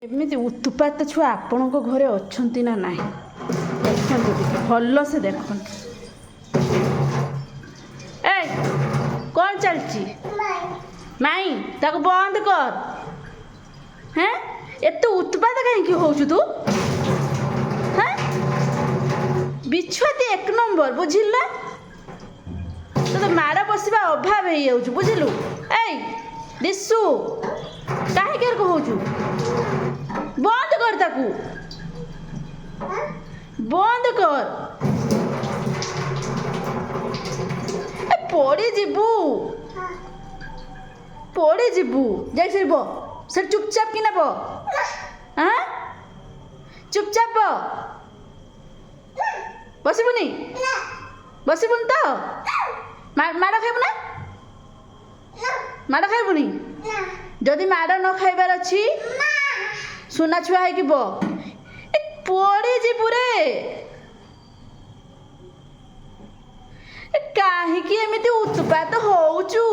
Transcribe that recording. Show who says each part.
Speaker 1: एमती उत्पात छुआ आपण घरे अच्छा ना ना देखते भल से देख ए कौन चलची माई ताको बंद कर हैं एत उत्पात कहीं हो तू हैं बिछुआती एक नंबर बुझिल तो माड़ बसवा अभाव हो जाऊँ बुझिलु ए दिशु कहीं कहूँ बंद कर ताकू बंद कर पड़ी जीवु पड़ी जीवु जाई फिर बो सर चुपचाप कि ना हाँ चुपचाप बसबुनि बसबुनि तो माड़ खाइबु ना माड़ खाइबुनि जदि माड़ न खाइबार अच्छी सुना छुआ है कि बो पड़ी जीवु रे कहीं एमती उत्पात होचु।